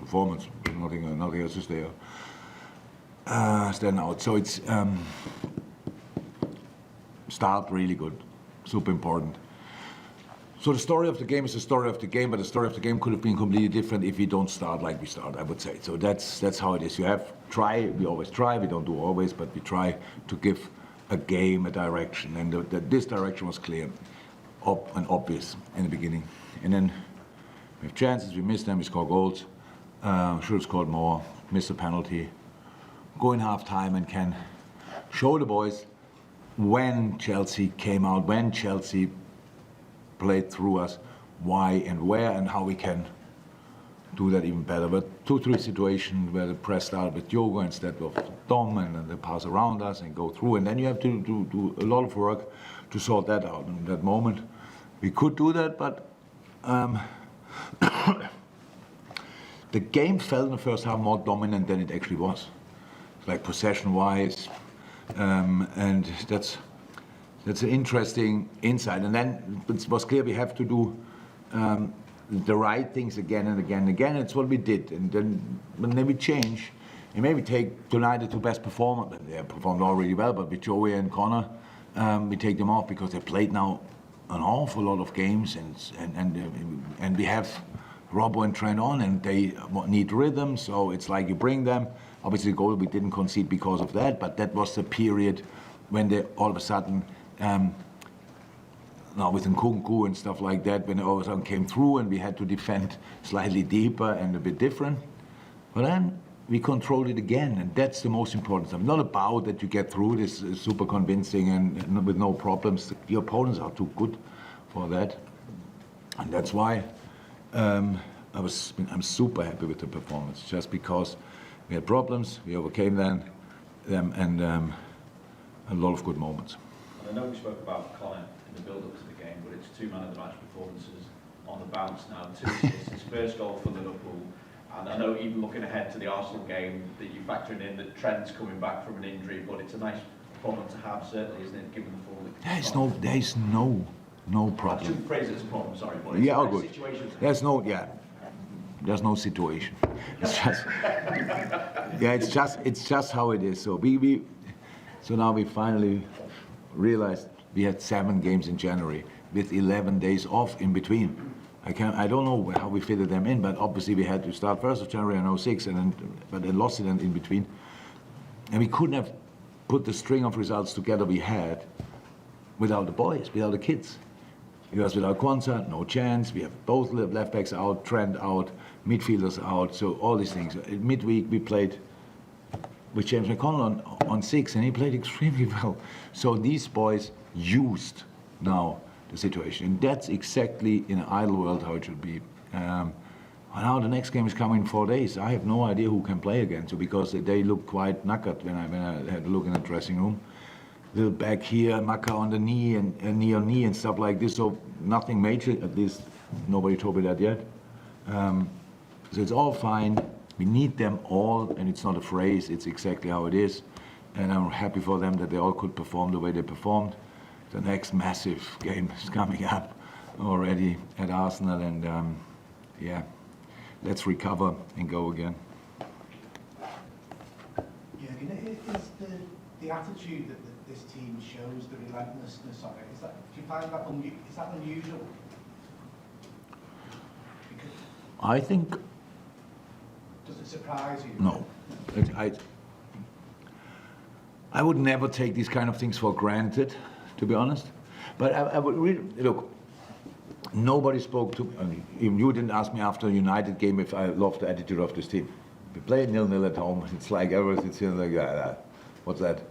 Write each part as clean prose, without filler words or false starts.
performance. Nothing else is there. Stand out. So it's start really good, super important. So the story of the game is the story of the game, but the story of the game could have been completely different if we don't start like we start, I would say. So that's how it is. You have try, we always try, we don't do always, but we try to give a game a direction, and this direction was clear and obvious in the beginning. And then we have chances, we miss them, we score goals, should have scored more, miss a penalty, go in half time and can show the boys when Chelsea came out, when Chelsea played through us, why and where and how we can do that even better. But 2-3 situations where they press out with Diogo instead of Dom, and then they pass around us and go through, and then you have to do a lot of work to sort that out. In that moment, we could do that, but the game felt in the first half more dominant than it actually was, like possession-wise, and that's an interesting insight. And then it was clear we have to do the right things again and again and again. It's what we did, and then we change. And maybe take tonight the two best performers. They performed already well, but with Joey and Connor, we take them off because they played now an awful lot of games, and we have Robbo and Trent on, and they need rhythm. So it's like you bring them. Obviously, the goal we didn't concede because of that, but that was the period when they all of a sudden. Now with Nkunku and stuff like that, when it all of a sudden came through and we had to defend slightly deeper and a bit different. But then we controlled it again, and that's the most important stuff. Not about that you get through this super convincing and with no problems. The opponents are too good for that. And that's why I'm super happy with the performance, just because we had problems, we overcame them, and a lot of good moments. I know we spoke about Connor in the build-up to the game, but it's 2 man of the match performances on the bounce now. 2 assists, his first goal for Liverpool. And I know even looking ahead to the Arsenal game that you're factoring in that Trent's coming back from an injury, but it's a nice problem to have, certainly, isn't it, given the form? There's no problem. I shouldn't phrase it as a problem, sorry, but it's a good. Situation. There's no situation. It's just it's just how it is. So so now we finally realized we had 7 games in January with 11 days off in between. I don't know how we fitted them in, but obviously we had to start 1st of January in 06, but then lost it in between. And we couldn't have put the string of results together we had without the boys, without the kids. Because without Kwanzaa, no chance. We have both left backs out, Trent out, midfielders out, so all these things. Midweek we played with James McConnell on 6, and he played extremely well. So these boys used now the situation, and that's exactly in an ideal world how it should be. Now the next game is coming in 4 days. I have no idea who can play again, so because they look quite knackered when I had a look in the dressing room. Little back here, Maka on the knee and knee on knee and stuff like this. So nothing major, at least nobody told me that yet. So it's all fine. We need them all, and it's not a phrase, it's exactly how it is. And I'm happy for them that they all could perform the way they performed. The next massive game is coming up already at Arsenal, and let's recover and go again. Is the attitude that this team shows, the relentlessness of it, do you find that is that unusual? Because I think. Does it surprise you? No. I would never take these kind of things for granted, to be honest. But I would really, look, nobody spoke to, even you didn't ask me after a United game if I loved the attitude of this team. We played 0-0 at home, it's like everyone sits here like, what's that?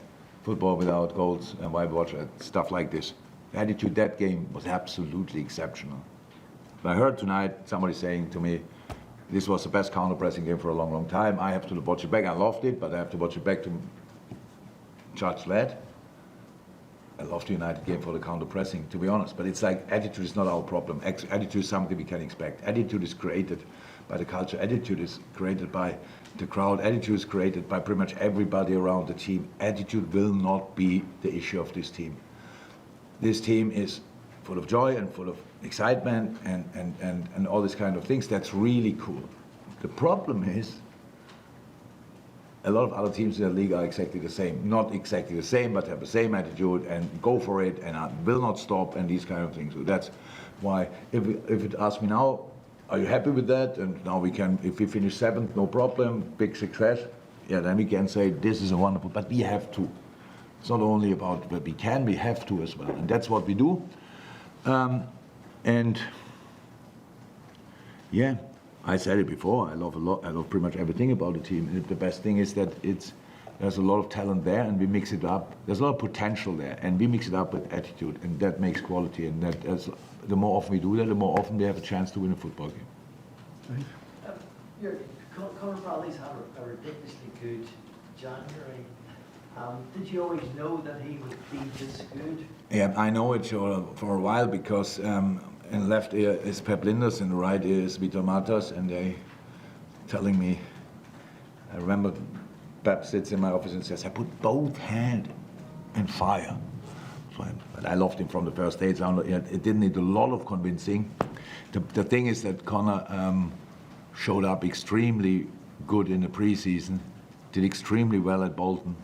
Football without goals, and why watch it? Stuff like this. The attitude that game was absolutely exceptional. I heard tonight somebody saying to me, this was the best counter-pressing game for a long, long time. I have to watch it back. I loved it, but I have to watch it back to judge that. I loved the United game for the counter-pressing, to be honest. But it's like attitude is not our problem. Attitude is something we can expect. Attitude is created by the culture. Attitude is created by the crowd. Attitude is created by pretty much everybody around the team. Attitude will not be the issue of this team. This team is full of joy and full of excitement and all these kind of things. That's really cool. The problem is, a lot of other teams in the league are exactly the same. Not exactly the same, but have the same attitude and go for it and will not stop and these kind of things. So that's why, if it asks me now, are you happy with that? And now we can, if we finish 7th, no problem, big success. Yeah, then we can say this is a wonderful, but we have to. It's not only about what we can, we have to as well. And that's what we do. And yeah, I said it before, I love pretty much everything about the team. And the best thing is that there's a lot of talent there and we mix it up. There's a lot of potential there and we mix it up with attitude and that makes quality. And the more often we do that, the more often we have a chance to win a football game. Conor Bradley's had a ridiculously good January. Did you always know that he would be this good? Yeah, I know it for a while because in the left ear is Pep Linders and the right ear is Vitor Matas, and they telling me, I remember Pep sits in my office and says, I put both hands in fire. But I loved him from the first day. It didn't need a lot of convincing. The thing is that Conor showed up extremely good in the preseason, did extremely well at Bolton,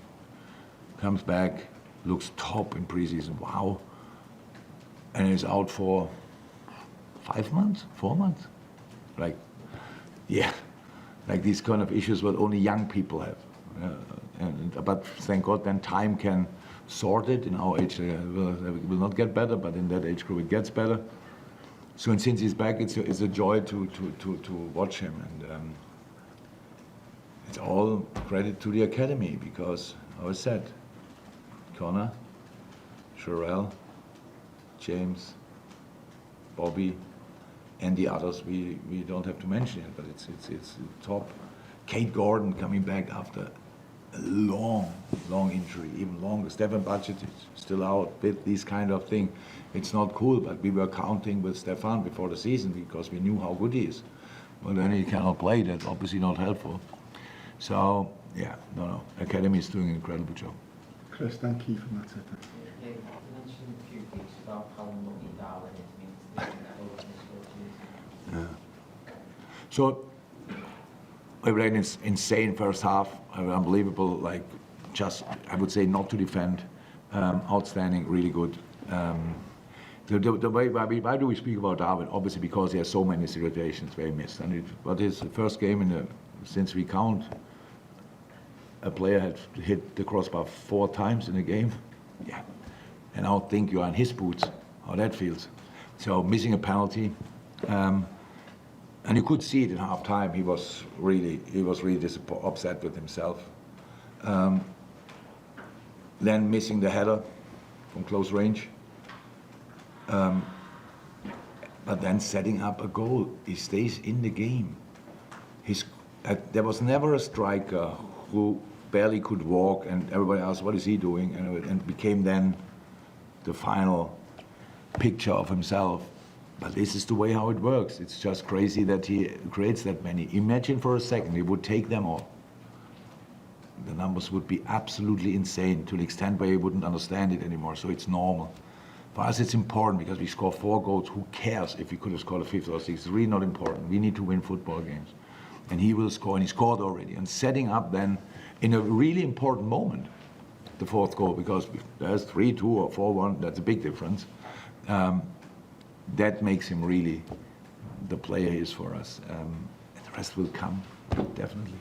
comes back, looks top in preseason, wow, and is out for 5 months, 4 months. Like, yeah, like these kind of issues what only young people have. But thank God then time can sort it. In our age it will not get better, but in that age group it gets better. So and since he's back, it's a joy to watch him, and it's all credit to the academy because, as I said, Conor, Sherrell, James, Bobby, and the others we don't have to mention it, but it's top. Kate Gordon coming back after a long injury, even longer. Stefan Budget is still out with these kind of thing. It's not cool, but we were counting with Stefan before the season because we knew how good he is. Well, then he cannot play. That's obviously not helpful. So yeah, no. Academy is doing an incredible job. Chris, thank you for that. Yeah, you mentioned a few weeks about how lucky Darwin is means Yeah. So we played an insane first half, unbelievable, like just, I would say, not to defend, outstanding, really good. The way, why do we speak about Darwin? Obviously because he has so many situations where he missed. But his first game since we count, a player had hit the crossbar 4 times in a game. Yeah. And I don't think you are in his boots, how that feels. So missing a penalty. And you could see it in half time. He was really upset with himself. Then missing the header from close range. But then setting up a goal. He stays in the game. There was never a striker who barely could walk and everybody asked, what is he doing? And became then the final picture of himself. But this is the way how it works. It's just crazy that he creates that many. Imagine for a second he would take them all. The numbers would be absolutely insane to the extent where you wouldn't understand it anymore. So it's normal. For us it's important because we score 4 goals. Who cares if we could have scored a 5th or 6th? It's really not important. We need to win football games. And he will score, and he scored already. And setting up then in a really important moment, the 4th goal, because there's 3-2 or 4-1, that's a big difference. That makes him really the player he is for us. And the rest will come, definitely.